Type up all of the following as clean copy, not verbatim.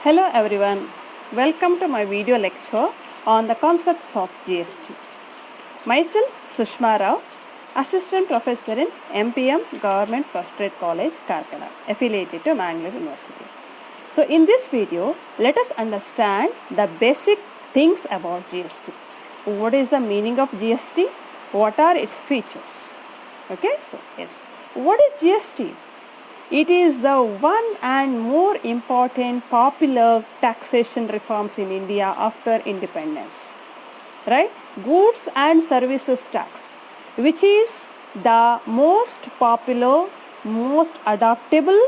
Hello everyone, welcome to my video lecture on the concepts of GST. Myself Sushma Rao, Assistant Professor in MPM Government First Grade College, Karkala, affiliated to Mangalore University. So in this video, let us understand the basic things about GST. What is the meaning of GST? What are its features? Okay, so yes. What is GST? It is the one and more important popular taxation reforms in India after independence, right? Goods and services tax, which is the most popular, most adoptable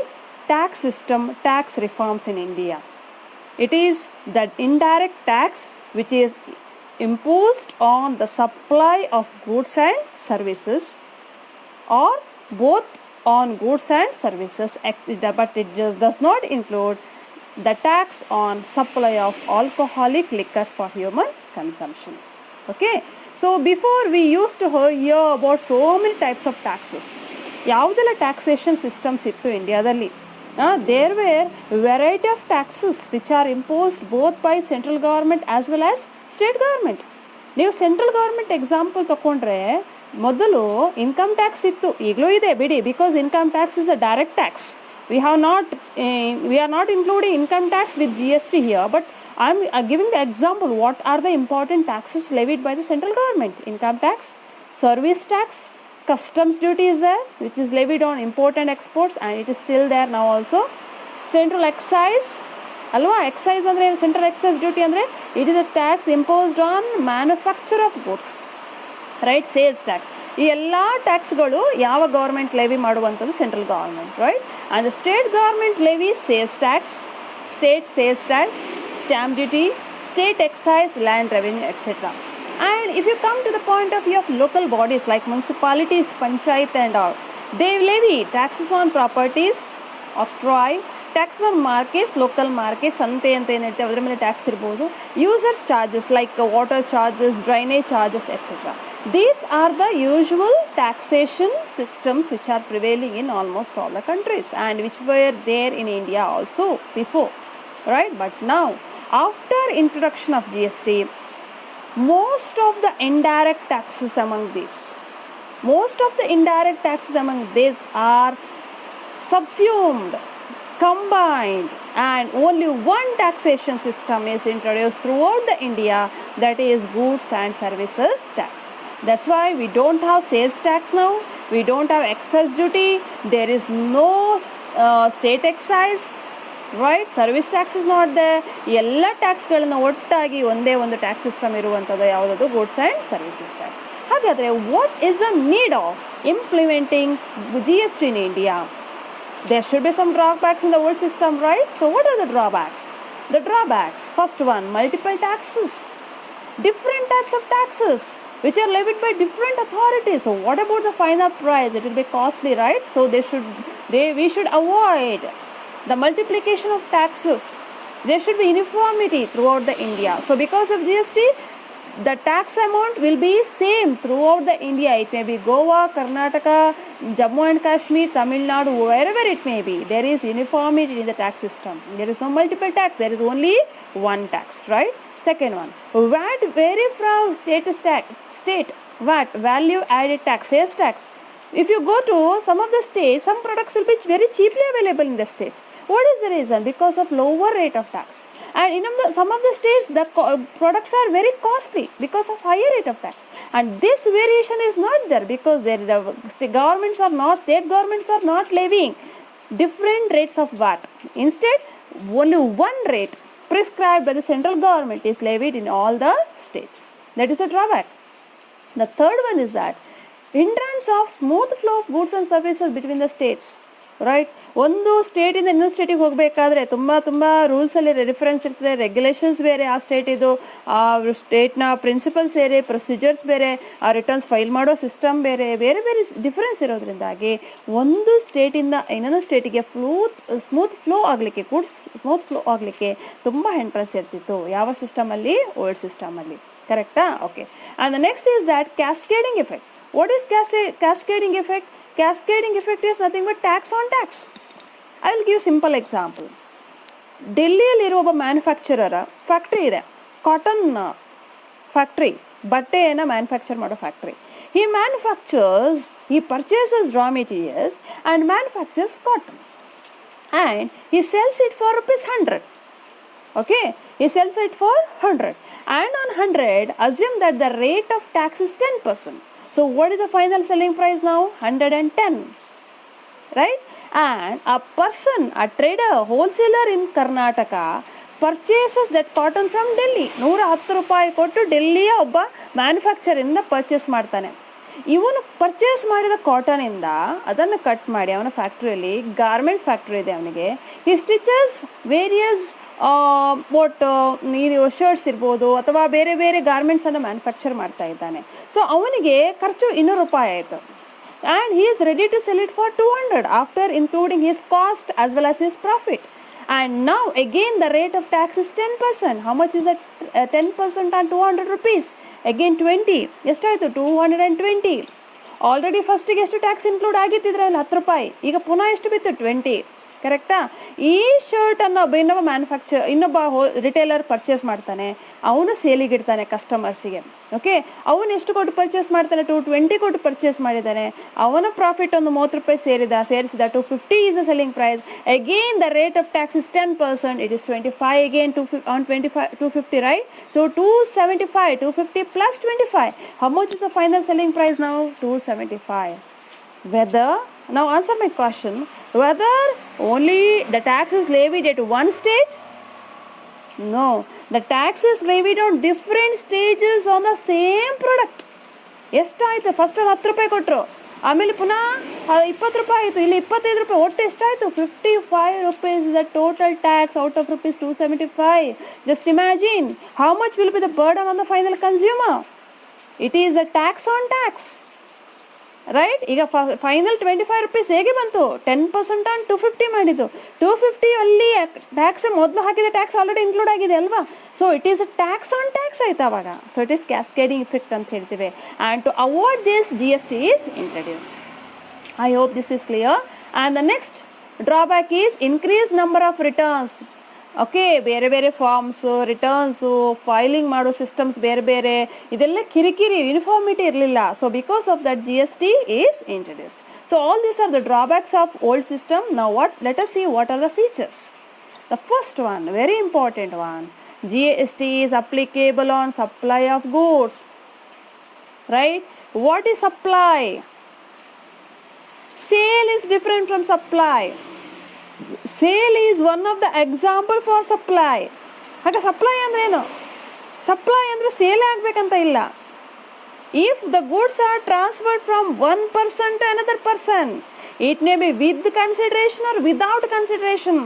tax system, tax reforms in India. It is the indirect tax which is imposed on the supply of goods and services, or both on goods and services, but it just does not include the tax on supply of alcoholic liquors for human consumption. Okay, so before we used to hear about so many types of taxes. ಯಾವುದೆಲ್ಲ taxation systems ಇತ್ತು ಇಂಡಿಯಾದಲ್ಲಿ? There were variety of taxes which are imposed both by central government as well as state government. ನೀವು central government example ತಗೊಂಡ್ರೆ ಮೊದಲು income tax ಇತ್ತು, ಈಗಲೂ ಇದೆ ಬಿಡಿ, because income tax is a direct tax. We are not including income tax with GST here, but I am giving the example what are the important taxes levied by the central government. Income tax, service tax, customs duty is there which is levied on import and exports, and it is still there now also. Central excise ಅಲ್ವಾ, excise ಅಂದರೆ central excise duty ಅಂದರೆ it is a tax imposed on manufacture of goods, right? Sales tax. ಈ ಎಲ್ಲ ಟ್ಯಾಕ್ಸ್ಗಳು ಯಾವ government levy ಮಾಡುವಂಥದ್ದು? Central government, right? And state government levy sales tax, state sales tax, stamp duty, state excise, land revenue, etcetera. And if you come to the point of view of local bodies like municipalities, panchayat and all, they levy taxes on properties, octroi, taxes on markets, local markets, ante ante ಏನಂತೆ ಅದರ ಮೇಲೆ tax ಇರ್ಬೋದು. Users charges like water charges, drainage charges, etcetera. These are the usual taxation systems which are prevailing in almost all the countries and which were there in India also before, right? But now, after introduction of GST, most of the indirect taxes among these are subsumed, combined, and only one taxation system is introduced throughout the India, that is goods and services tax. That's why we don't have sales tax now, we don't have excise duty, there is no state excise, right? Service tax is not there. ಎಲ್ಲ ಟ್ಯಾಕ್ಸ್ಗಳನ್ನು ಒಟ್ಟಾಗಿ ಒಂದೇ ಒಂದು tax system ಇರುವಂಥದ್ದು ಯಾವುದದು? Goods and services tax. ಹಾಗಾದರೆ what is the need of implementing GST in India? There should be some drawbacks in the old system, right? So what are the drawbacks? The drawbacks, first one, multiple taxes, different types of taxes which are levied by different authorities. So what about the final price? It will be costly, right? So we should avoid the multiplication of taxes. There should be uniformity throughout the India. So because of GST, the tax amount will be same throughout the India. It may be Goa, Karnataka, Jammu and Kashmir, Tamil Nadu, wherever it may be. There is uniformity in the tax system. There is no multiple tax. There is only one tax, right? Second one, VAT vary from state to state. VAT, value added tax, sales tax. If you go to some of the states, some products will be very cheaply available in the state. What is the reason? Because of lower rate of tax. And in some of the states, the products are very costly because of higher rate of tax. And this variation is not there because state governments are not levying different rates of VAT. Instead, only one rate prescribed by the central government is levied in all the states. That is the drawback. The third one is that hindrance of smooth flow of goods and services between the states, right? ಒಂದು ಸ್ಟೇಟಿಂದ ಇನ್ನೊಂದು ಸ್ಟೇಟಿಗೆ ಹೋಗಬೇಕಾದ್ರೆ ತುಂಬ ರೂಲ್ಸಲ್ಲಿ difference ಇರ್ತದೆ, regulations ಬೇರೆ ಆ ಸ್ಟೇಟಿದು, ಆ ಸ್ಟೇಟ್ನ principles ಬೇರೆ, ಪ್ರೊಸೀಜರ್ಸ್ ಬೇರೆ, ಆ ರಿಟರ್ನ್ಸ್ ಫೈಲ್ ಮಾಡೋ ಸಿಸ್ಟಮ್ ಬೇರೆ ಬೇರೆ ಡಿಫರೆನ್ಸ್ ಇರೋದ್ರಿಂದಾಗಿ ಒಂದು ಸ್ಟೇಟಿಂದ ಇನ್ನೊಂದು ಸ್ಟೇಟಿಗೆ ಸ್ಮೂತ್ ಫ್ಲೋ ಆಗಲಿಕ್ಕೆ, ಗೂಡ್ಸ್ ಸ್ಮೂತ್ ಫ್ಲೋ ಆಗಲಿಕ್ಕೆ ತುಂಬ ಹಿಂಡ್ರೆನ್ಸ್ ಇರ್ತಿತ್ತು. ಯಾವ ಸಿಸ್ಟಮಲ್ಲಿ? ಓಲ್ಡ್ ಸಿಸ್ಟಮಲ್ಲಿ. ಕರೆಕ್ಟಾ? Okay. And the next is that cascading effect. What is cascading effect? Cascading effect is nothing but tax on tax. I will give simple example. ಡೆಲ್ಲಿಯಲ್ಲಿರುವ ಒಬ್ಬ ಮ್ಯಾನುಫ್ಯಾಕ್ಚರರ factory ಇದೆ, cotton factory, ಬಟ್ಟೆಯನ್ನು manufacture ಮಾಡೋ factory. he purchases raw materials and manufactures cotton, and he sells it for ₹100. Okay, he sells it for 100, and on 100 assume that the rate of tax is 10%. So what is the final selling price now? 110, right? And a person, a trader, wholesaler in Karnataka purchases that cotton from Delhi. ₹110 ಕೊಟ್ಟು ಡೆಲ್ಲಿಯ ಒಬ್ಬ ಮ್ಯಾನುಫ್ಯಾಕ್ಚರಿಂದ purchase ಮಾಡ್ತಾನೆ. ಇವನು purchase ಮಾಡಿದ ಕಾಟನಿಂದ ಅದನ್ನು cut ಮಾಡಿ ಅವನ ಫ್ಯಾಕ್ಟ್ರಿಯಲ್ಲಿ, garments factory ಇದೆ ಅವನಿಗೆ, ಈ ಸ್ಟಿಚಸ್ ವೇರಿಯಸ್ ಇದು ಶರ್ಟ್ಸ್ ಇರ್ಬೋದು ಅಥವಾ ಬೇರೆ ಬೇರೆ ಗಾರ್ಮೆಂಟ್ಸನ್ನು ಮ್ಯಾನುಫ್ಯಾಕ್ಚರ್ ಮಾಡ್ತಾ ಇದ್ದಾನೆ. ಸೊ ಅವನಿಗೆ ಖರ್ಚು ₹200 ಆಯಿತು. And he is ready to sell it for 200 after including his cost as well as his profit. And now again the rate of tax is 10%. How much is that? 10% on 200 rupees. Again 20. ಎಷ್ಟಾಯಿತು? 220. Already ಫಸ್ಟಿಗೆ ಎಷ್ಟು tax include ಆಗಿತ್ತಿದ್ರಲ್ಲ ₹10, ಈಗ ಪುನಃ ಎಷ್ಟು ಬಿತ್ತು? 20. ಕರೆಕ್ಟಾ? ಈ ಶರ್ಟನ್ನು ಇನ್ನೊಬ್ಬ ರಿಟೇಲರ್ ಪರ್ಚೇಸ್ ಮಾಡ್ತಾನೆ, ಅವನು ಸೇಲಿಗೆ ಇಡ್ತಾನೆ ಕಸ್ಟಮರ್ಸಿಗೆ. ಓಕೆ, ಅವನು ಎಷ್ಟು ಕೊಟ್ಟು ಪರ್ಚೇಸ್ ಮಾಡ್ತಾನೆ? 220 ಕೊಟ್ಟು ಪರ್ಚೇಸ್ ಮಾಡಿದ್ದಾನೆ. ಅವನ ಪ್ರಾಫಿಟ್ ಒಂದು ₹30 ಸೇರಿಸಿದ 250 is a selling price. Again the rate of tax is 10%, it is 25 again 250, right? So 275, 250 plus 25. How much is the final selling price ನಾವು? 275. Whether, now answer my question, whether only the tax is levied at one stage? No, the tax is levied on different stages on the same product. ಎಷ್ಟಾಯಿತು? First ₹10 ಕೊಟ್ಟರು, ಆಮೇಲೆ ಪುನಃ ₹20 ಆಯಿತು, ಇಲ್ಲಿ ₹25. ಒಟ್ಟು ಎಷ್ಟಾಯಿತು? ₹55 is the total tax out of ₹275. Just imagine how much will be the burden on the final consumer. It is a tax on tax, right? ಈಗ final ₹25 ಹೇಗೆ ಬಂತು? 10% ಆನ್ 250 ಮಾಡಿದ್ದು. 250 ಅಲ್ಲಿ ಟ್ಯಾಕ್ಸ್ ಮೊದಲು ಹಾಕಿದ ಟ್ಯಾಕ್ಸ್ ಆಲ್ರೆಡಿ ಇನ್ಕ್ಲೂಡ್ ಆಗಿದೆ ಅಲ್ವಾ? So it is a tax on tax ಆಯ್ತು ಅವಾಗ. So it is cascading effect ಅಂತ ಹೇಳ್ತೀವಿ. And to avoid this GST is introduced. I hope this is clear. And the next drawback is increase number of returns. Okay, ಬೇರೆ ಬೇರೆ forms, returns, filing ಮಾಡೋ systems ಬೇರೆ ಬೇರೆ, ಇದೆಲ್ಲ ಕಿರಿಕಿರಿ, uniformity ಇರಲಿಲ್ಲ. So because of that GST is introduce. So all these are the drawbacks of old system. Now let us see what are the features. The first one, very important one, GST is applicable on supply of goods, right? What is supply? Sale is different from supply. Sale is one of the example for supply. ಹಾಗೆ supply ಅಂದ್ರೆ ಏನು? Supply ಅಂದರೆ sale ಆಗಬೇಕಂತ ಇಲ್ಲ. If the goods are transferred from one person to another person, it may be with consideration or without consideration.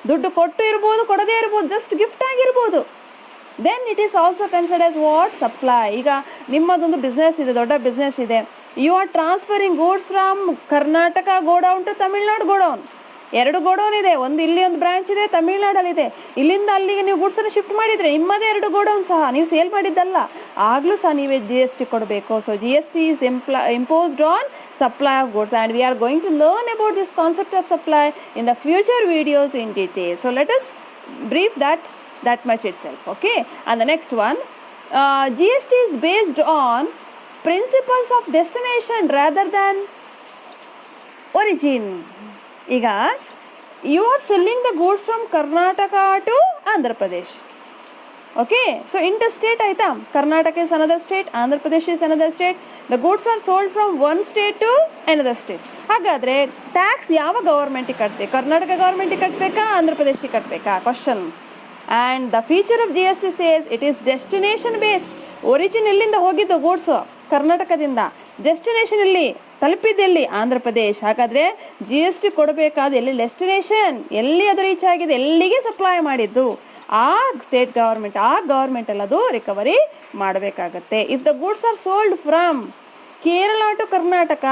ದುಡ್ಡು ಕೊಟ್ಟು ಇರ್ಬೋದು, ಕೊಡದೇ ಇರ್ಬೋದು, ಜಸ್ಟ್ ಗಿಫ್ಟ್ ಆಗಿರ್ಬೋದು. Then it is also considered as what? Supply. ಈಗ ನಿಮ್ಮದೊಂದು ಬಿಸ್ನೆಸ್ ಇದೆ, ದೊಡ್ಡ ಬಿಸ್ನೆಸ್ ಇದೆ. You are transferring goods from Karnataka godown to Tamil Nadu godown. 2 godown ಇದೆ, ಒಂದು ಇಲ್ಲಿ ಒಂದು ಬ್ರಾಂಚ್ ಇದೆ, ತಮಿಳ್ನಾಡಲ್ಲಿದೆ. ಇಲ್ಲಿಂದ ಅಲ್ಲಿಗೆ ನೀವು ಗೂಡ್ಸನ್ನು ಶಿಫ್ಟ್ ಮಾಡಿದರೆ ನಿಮ್ಮದೇ 2 ಗೋಡೌನ್ ಸಹ ನೀವು ಸೇಲ್ ಮಾಡಿದ್ದಲ್ಲ, ಆಗಲೂ ಸಹ ನೀವೇ GST ಕೊಡಬೇಕು. So GST is imposed on supply of goods, and we are going to learn about this concept of supply in the future videos in detail. So let us brief that much itself. Okay, and the next one, GST is based on principles of destination rather than origin. ಈಗ you are selling the goods from Karnataka to Andhra Pradesh. Okay, so interstate ಆಯ್ತಾ? Karnataka is another state, Andhra Pradesh is another state. The goods are sold from one state to another state. ಹಾಗಾದರೆ tax ಯಾವ ಗವರ್ಮೆಂಟಿಗೆ ಕಟ್ಟಬೇಕು? ಕರ್ನಾಟಕ ಗವರ್ಮೆಂಟಿಗೆ ಕಟ್ಟಬೇಕಾ, ಆಂಧ್ರ ಪ್ರದೇಶಿಗೆ ಕಟ್ಟಬೇಕಾ? Question. And the feature of GST says it is destination based. Origin ಎಲ್ಲಿಂದ ಹೋಗಿದ್ದು goods? ಕರ್ನಾಟಕದಿಂದ. Destination ಇಲ್ಲಿ ತಲುಪಿದ್ದೆಲ್ಲಿ? ಆಂಧ್ರ ಪ್ರದೇಶ್. ಹಾಗಾದರೆ GST ಕೊಡಬೇಕಾದ ಎಲ್ಲಿ? ಡೆಸ್ಟಿನೇಷನ್, ಎಲ್ಲಿ ಅದು ರೀಚ್ ಆಗಿದೆ, ಎಲ್ಲಿಗೆ ಸಪ್ಲೈ ಮಾಡಿದ್ದು, ಆ ಸ್ಟೇಟ್ ಗವರ್ಮೆಂಟ್, ಆ ಗವರ್ಮೆಂಟಲ್ಲಿ ಅದು ರಿಕವರಿ ಮಾಡಬೇಕಾಗತ್ತೆ. If the goods are sold from Kerala to Karnataka,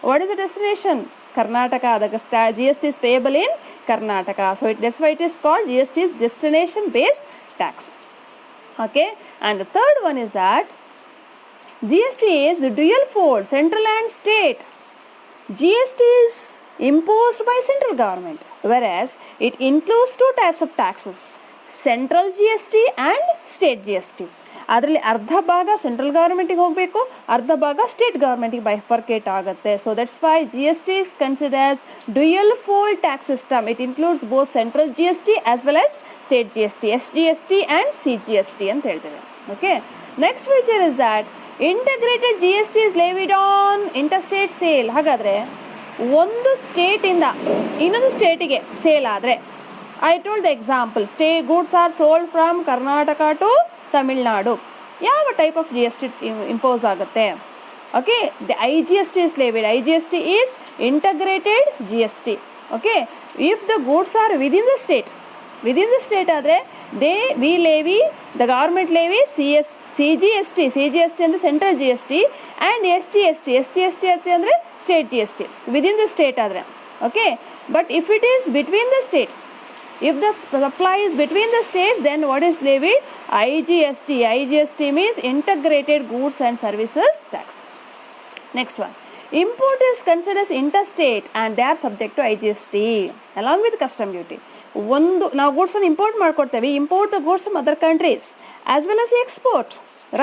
what is the destination? Karnataka. The GST is payable in Karnataka. So that's why it is called GST is destination based tax. Okay, and the third one is that GST is dual fold, central and state. GST is imposed by central government. whereas it includes two types of taxes, central GST and state GST. ಅದರಲ್ಲಿ ಅರ್ಧ ಭಾಗ central ಗೌರ್ಮೆಂಟಿಗೆ ಹೋಗಬೇಕು, ಅರ್ಧ ಭಾಗ state ಗೌರ್ಮೆಂಟಿಗೆ bifurcate ಆಗುತ್ತೆ. So that's why G S T is considers dual fold tax system. It includes both central G S T as well as state G S T, S G S T and C G S T ಅಂತ ಹೇಳ್ತೇವೆ. Okay, next feature is that integrated G S T is levied on interstate sale. ಹಾಗಾದರೆ ಒಂದು ಸ್ಟೇಟಿಂದ ಇನ್ನೊಂದು ಸ್ಟೇಟಿಗೆ sale ಆದರೆ, I told the example, goods are sold from Karnataka to Tamil Nadu, ಯಾವ type of G S T impose ಆಗುತ್ತೆ? Okay, the I G S T is levied. I G S T is integrated G S T. Okay, if the goods are within the state ಆದರೆ we levy, the government levy C G S T ಅಂದರೆ central G S T, and S G S T ಅಂದರೆ state G S T within the state ಆದರೆ. Okay, but if it is between the state, if the supply is between the states, then what is levied? IGST. IGST means integrated goods and services tax. Next one, import is considered as interstate and they are subject to IGST along with custom duty. ನಾವು goods ಅನ್ನು import ಮಾಡ್ಕೊಡ್ತೇವೆ, import the goods from other countries as well as export,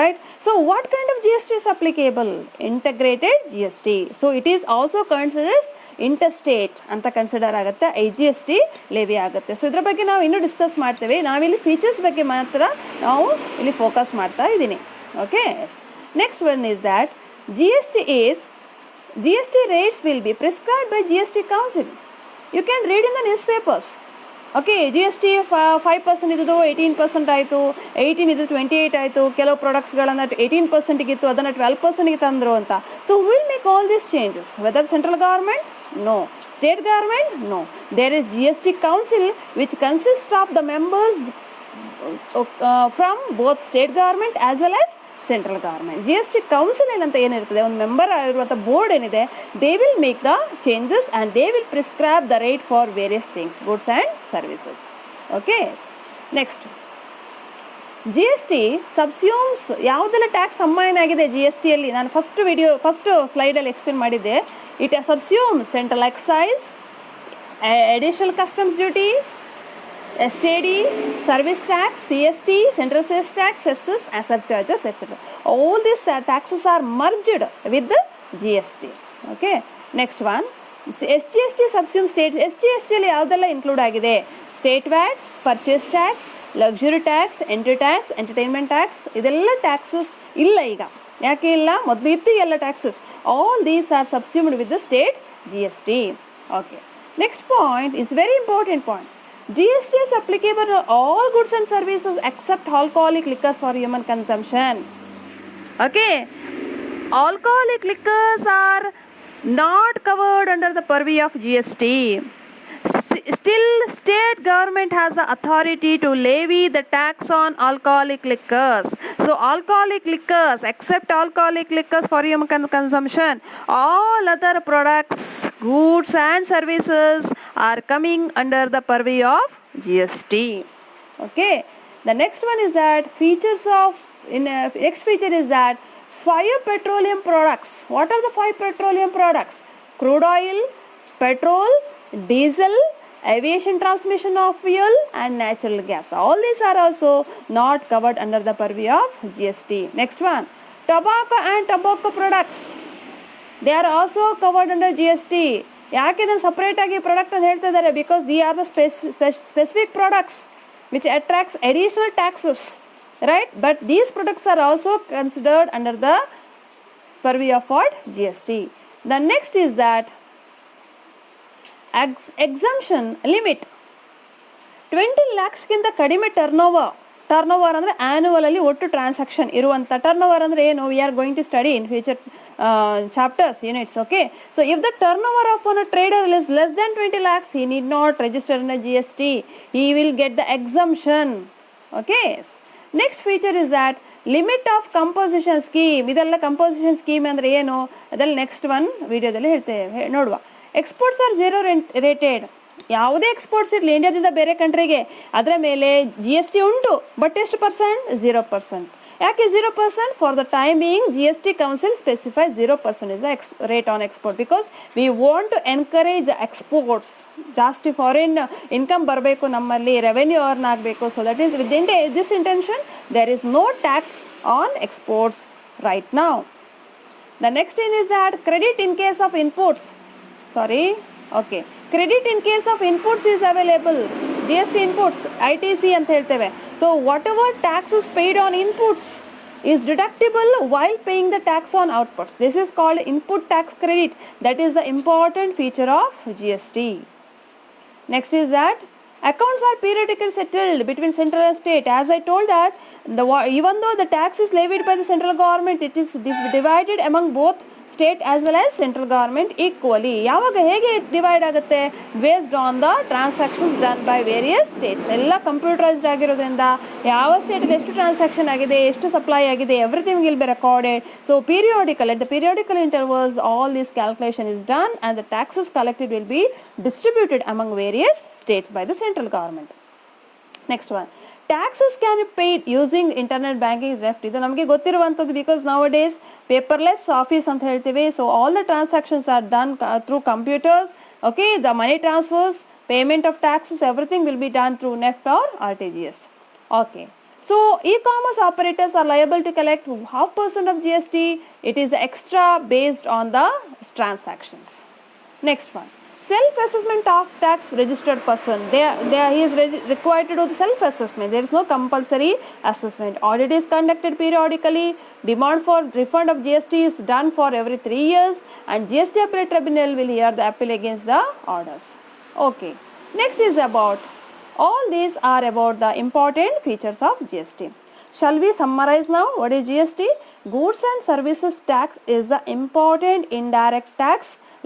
right? So what kind of GST is applicable? Integrated GST. So it is also considered as interstate ಅಂತ consider ಆಗುತ್ತೆ, I G S T levy ಆಗುತ್ತೆ. So ಇದ್ರ ಬಗ್ಗೆ ನಾವು ಇನ್ನೂ discuss ಮಾಡ್ತೇವೆ. ನಾವಿಲ್ಲಿ features ಬಗ್ಗೆ ಮಾತ್ರ ನಾವು ಇಲ್ಲಿ ಫೋಕಸ್ ಮಾಡ್ತಾ ಇದ್ದೀನಿ. Okay, next one is that G S T rates will be prescribed by G S T council. You can read in the newspapers. Okay, G S T 5% ಇದ್ದು 18% ಆಯಿತು, 18 ಇದು 28 ಆಯಿತು, ಕೆಲವು ಪ್ರಾಡಕ್ಟ್ಸ್ಗಳನ್ನು 18% ಇತ್ತು, ಅದನ್ನು 12% ತಂದರು ಅಂತ. So will make all these changes, whether central government? No. State government? No. There is GST Council which consists of the members from both state government as well as central government. GST Council ಏನಂತ ಏನಿರ್ತದೆ, ಒಂದು member ಆಗಿರುವಂಥ board ಏನಿದೆ, they will make the changes and they will prescribe the rate for various things, goods and services. Okay. Next, G S T subsumes. ಯಾವುದೆಲ್ಲ tax ಅಮ್ಮೈನ್ ಆಗಿದೆ G S ಟಿಯಲ್ಲಿ, ನಾನು ಫಸ್ಟ್ ಸ್ಲೈಡಲ್ಲಿ ಎಕ್ಸ್ಪ್ಲೇನ್ ಮಾಡಿದ್ದೆ. It subsume central excise, additional customs duty, S A D, service tax, C S T, central sales tax, cesses, surcharges, etcetera. All these taxes are merged with G S T. Okay, next one, S G S T subsume state. S G S ಟಿಯಲ್ಲಿ ಯಾವುದೆಲ್ಲ include ಆಗಿದೆ? State VAT, purchase tax, luxury tax, entry tax, entertainment tax, ಇದೆಲ್ಲ taxes ಇಲ್ಲ ಈಗ. ಯಾಕೆ ಇಲ್ಲ? ಮೊದಲು ಇತ್ತು ಎಲ್ಲ taxes. All these are subsumed with the state G S T. Okay, next point is very important point. G S T is applicable all goods and services except alcoholic liquors for human consumption. Okay, alcoholic liquors are not covered under the purview of GST. Still, state government has the authority to levy the tax on alcoholic liquors. So, alcoholic liquors, except alcoholic liquors for human consumption, all other products, goods and services are coming under the purview of GST. Okay. The next one is that next feature is that 5 petroleum products. What are the 5 petroleum products? Crude oil, petrol, diesel, aviation transmission of fuel and natural gas. All these are also not covered under the purview of GST. Next one, tobacco and tobacco products. They are also covered under GST. ಯಾಕೆ ಇದನ್ನು separate ಆಗಿ product ಅಂತ ಹೇಳ್ತಾ ಇದ್ದಾರೆ? Because the are the specific products which attracts additional taxes, right? But these products are also considered under the purview of what? GST. The next is that exemption limit. 20 lakhsಗಿಂತ ಕಡಿಮೆ turnover ಅಂದರೆ annual ಅಲ್ಲಿ ಒಟ್ಟು transaction ಇರುವಂಥ turnover ಅಂದರೆ ಏನು? We are going to study in future chapters, units. Okay, so if the turnover of a trader is less than 20 lakhs, he need not register in a GST. He will get the exemption. Okay, next feature is that limit of composition scheme. ಇದೆಲ್ಲ composition scheme ಅಂದರೆ ಏನು? ಅದೆಲ್ಲ next one ವಿಡಿಯೋದಲ್ಲಿ ಹೇಳ್ತೇವೆ, ನೋಡುವ. Exports are zero rated. ಯಾವುದೇ exports ಇರಲಿ ಇಂಡಿಯಾದಿಂದ ಬೇರೆ ಕಂಟ್ರಿಗೆ ಅದರ ಮೇಲೆ GST ಉಂಟು, ಬಟ್ ಎಷ್ಟು %? 0%. ಯಾಕೆ 0%? For the time being GST Council specifies 0% is the rate on export because we want to encourage exports. ಜಾಸ್ತಿ ಫಾರಿನ್ ಇನ್ಕಮ್ ಬರಬೇಕು, ನಮ್ಮಲ್ಲಿ ರೆವೆನ್ಯೂ ಅರ್ನ್ ಆಗಬೇಕು. So that is with this intention there is no tax on exports right now. The next thing is that credit in case of inputs. Credit in case of inputs is available. GST inputs, ITC ಅಂತ ಹೇಳ್ತೇವೆ. So whatever tax is paid on inputs is deductible while paying the tax on outputs. This is called input tax credit. That is the important feature of GST. Next is that accounts are periodically settled between central and state. As I told that even though the tax is levied by the central government, it is divided among both state as well as central government equally. ಯಾವಾಗ ಹೇಗೆ divide ಆಗುತ್ತೆ? Based on the transactions done by various States. ಎಲ್ಲ computerised ಆಗಿರೋದ್ರಿಂದ ಯಾವ ಸ್ಟೇಟಲ್ಲಿ ಎಷ್ಟು transaction ಆಗಿದೆ, ಎಷ್ಟು supply ಆಗಿದೆ, everything will be recorded. So periodical, at the periodical intervals all this calculation is done and the taxes collected will be distributed among various states by the central government. Next one, taxes can be paid using internet banking. ಇದು ನಮಗೆ ಗೊತ್ತಿರುವಂಥದ್ದು because nowadays paperless office ಅಂತ ಹೇಳ್ತೀವಿ. So all the transactions are done through computers. Okay, the money transfers, payment of taxes, everything will be done through NEFT or RTGS. Okay, so e-commerce operators are liable to collect half % of GST. It is extra based on the transactions. Next one, self-assessment of tax registered person. He is required to do the self-assessment. There is no compulsory assessment. Audit is conducted periodically. Demand for refund of GST is done for every 3 years and GST Appellate Tribunal will hear the appeal against the orders. Okay. Next is about, all these are about the important features of GST. Shall we summarize now what is GST? Goods and services tax is the important indirect tax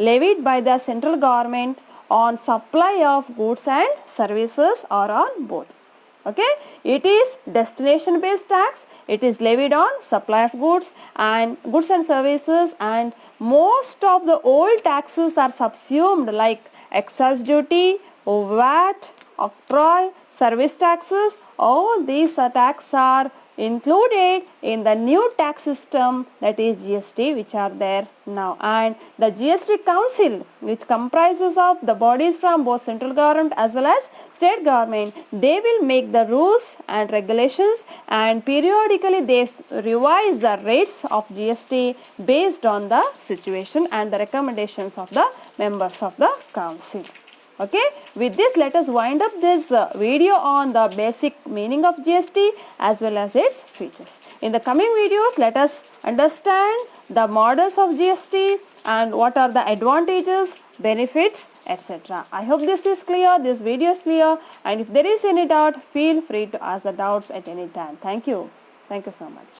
levied by the central government on supply of goods and services or on both. Okay, it is destination based tax. It is levied on supply of goods and services, and most of the old taxes are subsumed like excise duty, VAT, octroi, service taxes. All these taxes are included in the new tax system, that is GST, which are there now. And the GST Council, which comprises of the bodies from both central government as well as state government, they will make the rules and regulations and periodically they revise the rates of GST based on the situation and the recommendations of the members of the council. Okay, with this let us wind up this video on the basic meaning of GST as well as its features. In the coming videos, let us understand the models of GST and what are the advantages, benefits, etc. I hope this is clear, this video is clear, and if there is any doubt, feel free to ask the doubts at any time. Thank you so much.